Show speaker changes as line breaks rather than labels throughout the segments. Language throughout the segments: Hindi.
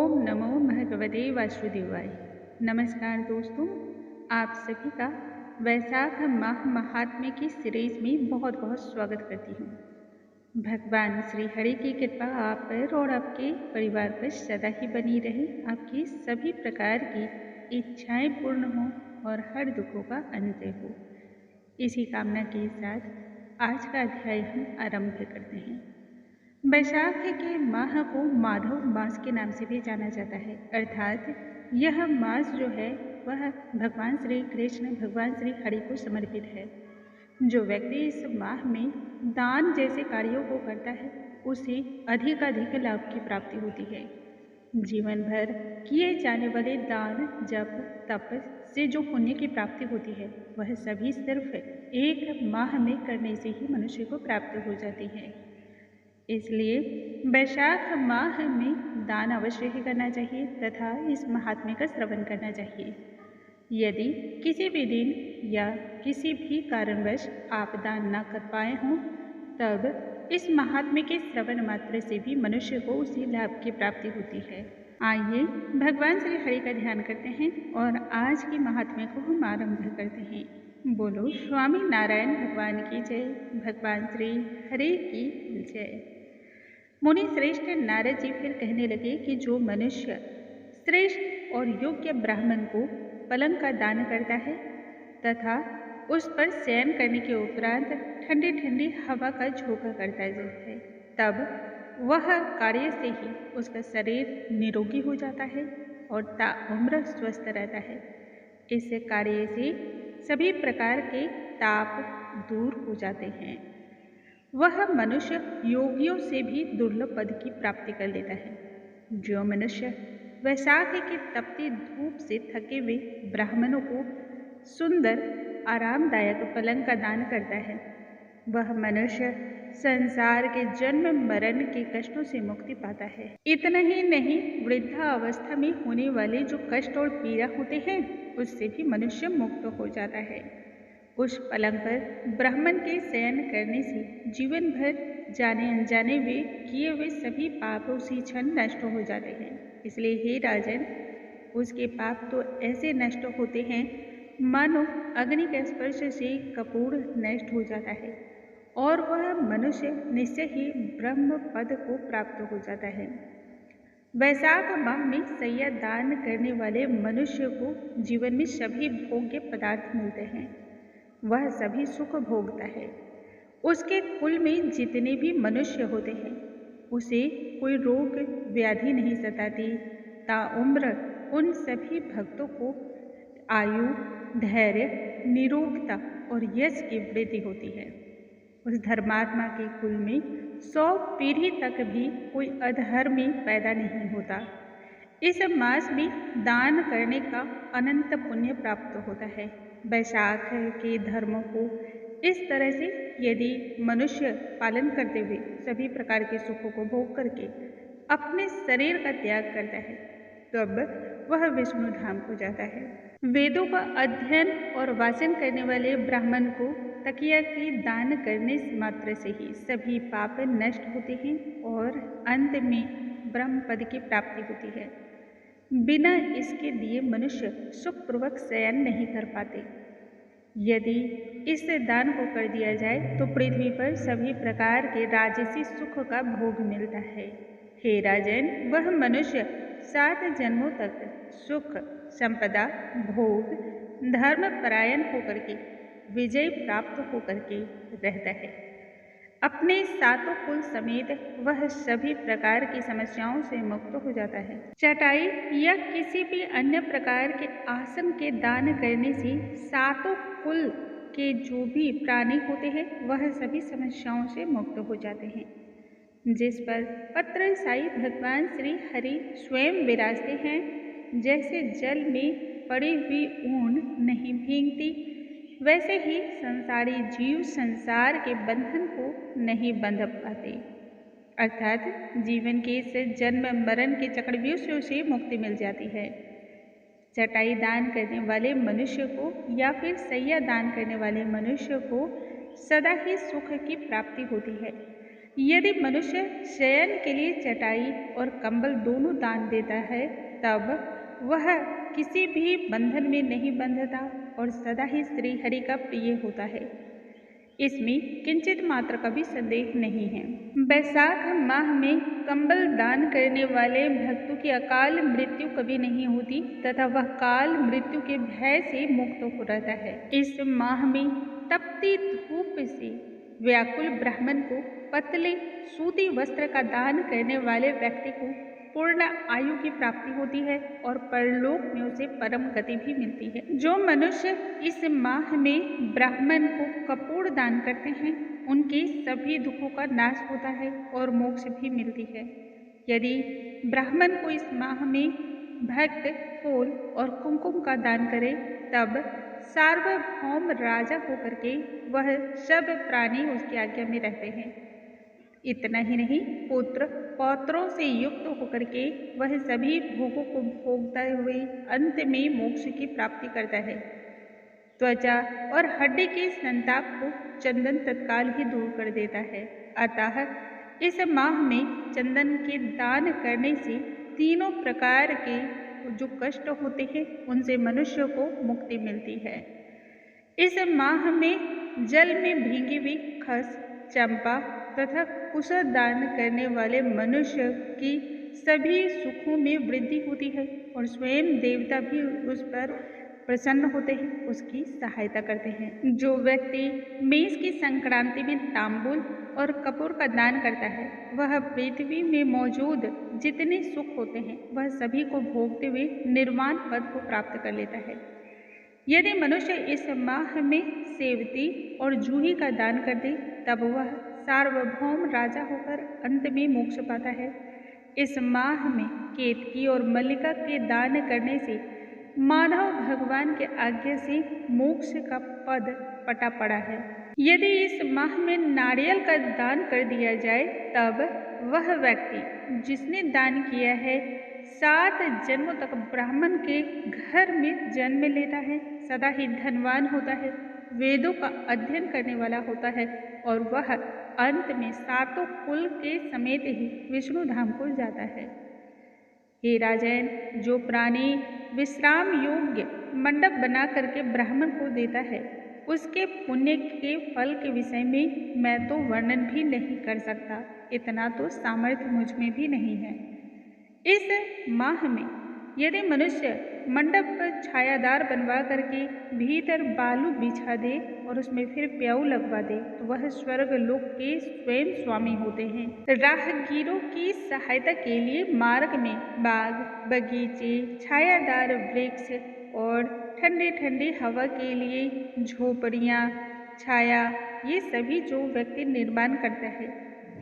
ओम नमो भगवते वासुदेवाय। नमस्कार दोस्तों, आप सभी का वैशाख माह महात्म्य की सीरीज में बहुत बहुत स्वागत करती हूँ। भगवान श्री हरि की कृपा आप पर और आपके परिवार पर सदा ही बनी रहे। आपकी सभी प्रकार की इच्छाएं पूर्ण हो और हर दुखों का अंत हो। इसी कामना के साथ आज का अध्याय हम आरंभ करते हैं। वैशाख के माह को माधव मास के नाम से भी जाना जाता है, अर्थात यह मास जो है वह भगवान श्री कृष्ण भगवान श्री हरि को समर्पित है। जो व्यक्ति इस माह में दान जैसे कार्यों को करता है उसे अधिक लाभ की प्राप्ति होती है। जीवन भर किए जाने वाले दान जप तप से जो पुण्य की प्राप्ति होती है वह सभी सिर्फ एक माह में करने से ही मनुष्य को प्राप्त हो जाती है। इसलिए वैशाख माह में दान अवश्य ही करना चाहिए तथा इस महात्म्य का श्रवण करना चाहिए। यदि किसी भी दिन या किसी भी कारणवश आप दान न कर पाए हों तब इस महात्म्य के श्रवण मात्र से भी मनुष्य को उसी लाभ की प्राप्ति होती है। आइए भगवान श्री हरि का ध्यान करते हैं और आज की महात्म्य को हम आरंभ करते हैं। बोलो स्वामी नारायण भगवान की जय, भगवान श्री हरि की जय। मुनि श्रेष्ठ नारद जी फिर कहने लगे कि जो मनुष्य श्रेष्ठ और योग्य ब्राह्मण को पलंग का दान करता है तथा उस पर शयन करने के उपरांत ठंडी ठंडी हवा का झोंका करता है तब वह कार्य से ही उसका शरीर निरोगी हो जाता है और ताउम्र स्वस्थ रहता है। इस कार्य से सभी प्रकार के ताप दूर हो जाते हैं। वह मनुष्य योगियों से भी दुर्लभ पद की प्राप्ति कर लेता है। जो मनुष्य वैशाख की तपती धूप से थके हुए ब्राह्मणों को सुंदर आरामदायक पलंग का दान करता है वह मनुष्य संसार के जन्म मरण के कष्टों से मुक्ति पाता है। इतना ही नहीं, वृद्धावस्था में होने वाले जो कष्ट और पीड़ा होते हैं उससे भी मनुष्य मुक्त हो जाता है। उस पलंग पर ब्राह्मण के शयन करने से जीवन भर जाने अनजाने में किए हुए सभी पाप उसी क्षण नष्ट हो जाते हैं। इसलिए हे राजन, उसके पाप तो ऐसे नष्ट होते हैं मानो अग्नि के स्पर्श से कपूर नष्ट हो जाता है और वह मनुष्य निश्चय ही ब्रह्म पद को प्राप्त हो जाता है। वैशाख माह में सैया दान करने वाले मनुष्य को जीवन में सभी भोग्य पदार्थ मिलते हैं। वह सभी सुख भोगता है। उसके कुल में जितने भी मनुष्य होते हैं उसे कोई रोग व्याधि नहीं सताती। ताउम्र उन सभी भक्तों को आयु, धैर्य, निरोगता और यश की वृद्धि होती है। उस धर्मात्मा के कुल में 100 पीढ़ी तक भी कोई अधर्मी पैदा नहीं होता। इस मास में दान करने का अनंत पुण्य प्राप्त होता है। वैशाख के धर्मों को इस तरह से यदि मनुष्य पालन करते हुए सभी प्रकार के सुखों को भोग करके अपने शरीर का त्याग करता है तब वह विष्णु धाम को जाता है। वेदों का अध्ययन और वाचन करने वाले ब्राह्मण को तकिया के दान करने मात्र से ही सभी पाप नष्ट होते हैं और अंत में ब्रह्म पद की प्राप्ति होती है। बिना इसके दिए मनुष्य सुखपूर्वक शयन नहीं कर पाते। यदि इस दान को कर दिया जाए तो पृथ्वी पर सभी प्रकार के राजसी सुख का भोग मिलता है। हे राजन, वह मनुष्य 7 जन्मों तक सुख, संपदा, भोग, धर्म परायण होकर के विजय प्राप्त होकर के रहता है। अपने 7 कुल समेत वह सभी प्रकार की समस्याओं से मुक्त हो जाता है। चटाई या किसी भी अन्य प्रकार के आसन के दान करने से 7 कुल के जो भी प्राणी होते हैं वह सभी समस्याओं से मुक्त हो जाते हैं। जिस पर पत्र साई भगवान श्री हरि स्वयं विराजते हैं, जैसे जल में पड़ी हुई ऊन नहीं भीगती वैसे ही संसारी जीव संसार के बंधन को नहीं बंध पाते, अर्थात जीवन के इस जन्म मरण के चक्रव्यूह से मुक्ति मिल जाती है। चटाई दान करने वाले मनुष्य को या फिर सैया दान करने वाले मनुष्य को सदा ही सुख की प्राप्ति होती है। यदि मनुष्य शयन के लिए चटाई और कंबल दोनों दान देता है, तब वह किसी भी बंधन में नहीं बंधता और सदा ही श्री हरि का प्रिय होता है। इसमें किंचित मात्र का भी संदेह नहीं है। बैसाख माह में कंबल दान करने वाले भक्तों की अकाल मृत्यु कभी नहीं होती तथा वह काल मृत्यु के भय से मुक्त हो रहता है। इस माह में तपती धूप से व्याकुल ब्राह्मण को पतले सूती वस्त्र का दान करने वाले व्यक्ति को पूर्ण आयु की प्राप्ति होती है और परलोक में उसे परम गति भी मिलती है। जो मनुष्य इस माह में ब्राह्मण को कपूर दान करते हैं, उनके सभी दुखों का नाश होता है और मोक्ष भी मिलती है। यदि ब्राह्मण को इस माह में भक्त फूल और कुमकुम का दान करे, तब सार्वभौम राजा होकर के वह सब प्राणी उसकी आज्ञा में रहते हैं। इतना ही नहीं, पुत्र पौत्रों से युक्त होकर के वह सभी भोगों को भोगते हुए अंत में मोक्ष की प्राप्ति करता है। त्वचा और हड्डी के संताप को चंदन तत्काल ही दूर कर देता है। अतः इस माह में चंदन के दान करने से तीनों प्रकार के जो कष्ट होते हैं, उनसे मनुष्य को मुक्ति मिलती है। इस माह में जल में भींगी हुई खस, चंपा तथा कुश दान करने वाले मनुष्य की सभी सुखों में वृद्धि होती है और स्वयं देवता भी उस पर प्रसन्न होते हैं, उसकी सहायता करते हैं। जो व्यक्ति मेष की संक्रांति में तांबूल और कपूर का दान करता है, वह पृथ्वी में मौजूद जितने सुख होते हैं, वह सभी को भोगते हुए निर्वाण पद को प्राप्त कर लेता है। यदि मनुष्य इस माह में सेवती और जूही का दान कर दे, तब वह सार्वभौम राजा होकर अंत में मोक्ष पाता है। इस माह में केतकी और मल्लिका के दान करने से माधव भगवान के आज्ञा से मोक्ष का पद पटा पड़ा है। यदि इस माह में नारियल का दान कर दिया जाए, तब वह व्यक्ति जिसने दान किया है 7 जन्मों तक ब्राह्मण के घर में जन्म लेता है, सदा ही धनवान होता है, वेदों का अध्ययन करने वाला होता है और वह अंत में 7 कुल के समेत ही विष्णु धाम को जाता है। हे राजन, जो प्राणी विश्राम योग्य मंडप बना करके ब्राह्मण को देता है, उसके पुण्य के फल के विषय में मैं तो वर्णन भी नहीं कर सकता। इतना तो सामर्थ्य मुझ में भी नहीं है। इस माह में यदि मनुष्य मंडप पर छायादार बनवा करके भीतर बालू बिछा दे और उसमें फिर प्याऊ लगवा दे, तो वह स्वर्ग लोक के स्वयं स्वामी होते हैं। राहगीरों की सहायता के लिए मार्ग में बाग, बगीचे, छायादार वृक्ष और ठंडी ठंडी हवा के लिए झोपड़ियाँ, छाया, ये सभी जो व्यक्ति निर्माण करता है,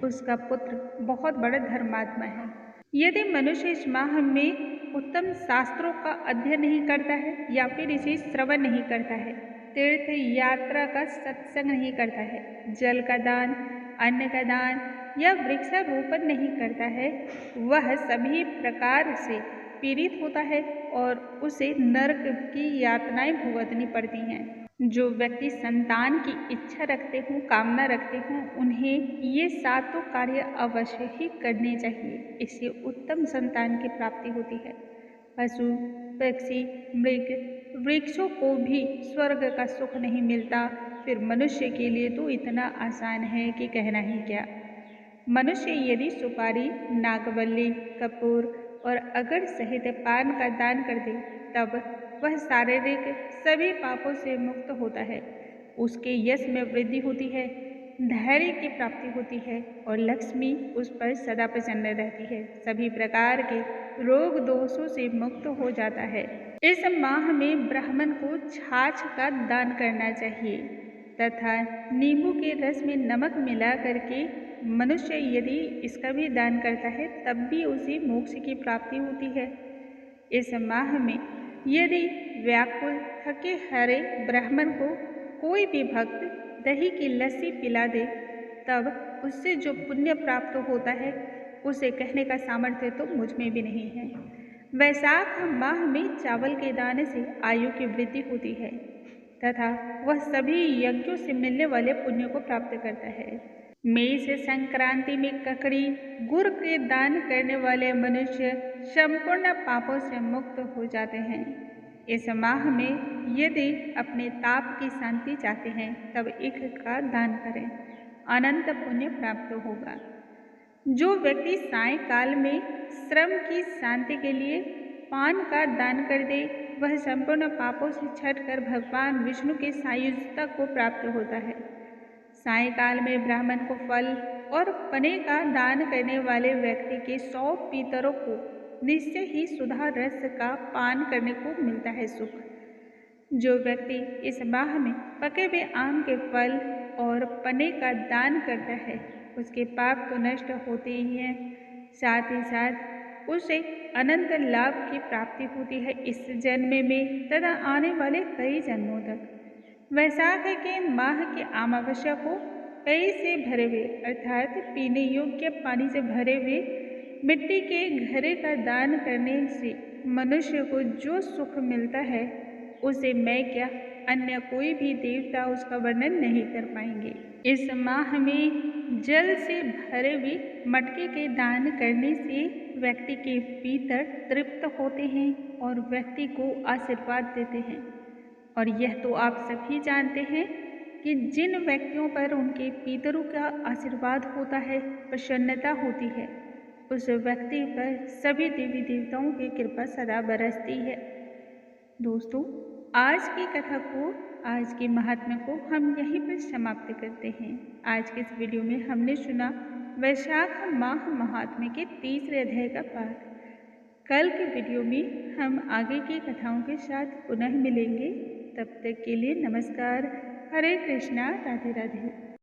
उसका पुत्र बहुत बड़ा धर्मात्मा है। यदि मनुष्य इस माह में उत्तम शास्त्रों का अध्ययन नहीं करता है या फिर इसे श्रवण नहीं करता है, तीर्थ यात्रा का सत्संग नहीं करता है, जल का दान, अन्न का दान या वृक्षारोपण नहीं करता है, वह सभी प्रकार से पीड़ित होता है और उसे नरक की यातनाएं भुगतनी पड़ती हैं। जो व्यक्ति संतान की इच्छा रखते हों, कामना रखते हों, उन्हें ये 7 कार्य अवश्य ही करने चाहिए। इससे उत्तम संतान की प्राप्ति होती है। पशु, पक्षी, मृग, वृक्षों को भी स्वर्ग का सुख नहीं मिलता, फिर मनुष्य के लिए तो इतना आसान है कि कहना ही क्या। मनुष्य यदि सुपारी, नागवल्ली, कपूर और अगर सहित पान का दान कर दे, तब वह शारीरिक सभी पापों से मुक्त होता है। उसके यश में वृद्धि होती है, धैर्य की प्राप्ति होती है और लक्ष्मी उस पर सदा प्रसन्न रहती है। सभी प्रकार के रोग दोषों से मुक्त हो जाता है। इस माह में ब्राह्मण को छाछ का दान करना चाहिए तथा नींबू के रस में नमक मिला करके मनुष्य यदि इसका भी दान करता है, तब भी उसे मोक्ष की प्राप्ति होती है। इस माह में यदि व्याकुल थके हारे ब्राह्मण को कोई भी भक्त दही की लस्सी पिला दे, तब उससे जो पुण्य प्राप्त होता है, उसे कहने का सामर्थ्य तो मुझ में भी नहीं है। वैशाख माह में चावल के दाने से आयु की वृद्धि होती है तथा वह सभी यज्ञों से मिलने वाले पुण्य को प्राप्त करता है। मेष संक्रांति में ककड़ी गुड़ के दान करने वाले मनुष्य संपूर्ण पापों से मुक्त हो जाते हैं। इस माह में यदि अपने ताप की शांति चाहते हैं तब ईख का दान करें, अनंत पुण्य प्राप्त होगा। जो व्यक्ति सायंकाल में श्रम की शांति के लिए पान का दान कर दे वह संपूर्ण पापों से छटकर भगवान विष्णु के सायुज्यता को प्राप्त होता है। सायंकाल में ब्राह्मण को फल और पने का दान करने वाले व्यक्ति के 100 पीतरों को निश्चय ही सुधा रस का पान करने को मिलता है सुख। जो व्यक्ति इस माह में पके हुए आम के फल और पने का दान करता है उसके पाप तो नष्ट होते ही हैं, साथ ही साथ उसे अनंत लाभ की प्राप्ति होती है इस जन्म में तथा आने वाले कई जन्मों तक। वैशाख के माह की अमावस्या को कई से भरे हुए अर्थात पीने योग्य पानी से भरे हुए मिट्टी के घड़े का दान करने से मनुष्य को जो सुख मिलता है उसे मैं क्या अन्य कोई भी देवता उसका वर्णन नहीं कर पाएंगे। इस माह में जल से भरे हुए मटके के दान करने से व्यक्ति के भीतर तृप्त होते हैं और व्यक्ति को आशीर्वाद देते हैं। और यह तो आप सभी जानते हैं कि जिन व्यक्तियों पर उनके पितरों का आशीर्वाद होता है, प्रसन्नता होती है, उस व्यक्ति पर सभी देवी देवताओं की कृपा सदा बरसती है। दोस्तों, आज की कथा को, आज के महात्म्य को हम यहीं पर समाप्त करते हैं। आज के इस वीडियो में हमने सुना वैशाख माह महात्म्य के तीसरे अध्याय का पाठ। कल के वीडियो में हम आगे की कथाओं के साथ पुनः मिलेंगे। तब तक के लिए नमस्कार। हरे कृष्णा, राधे राधे।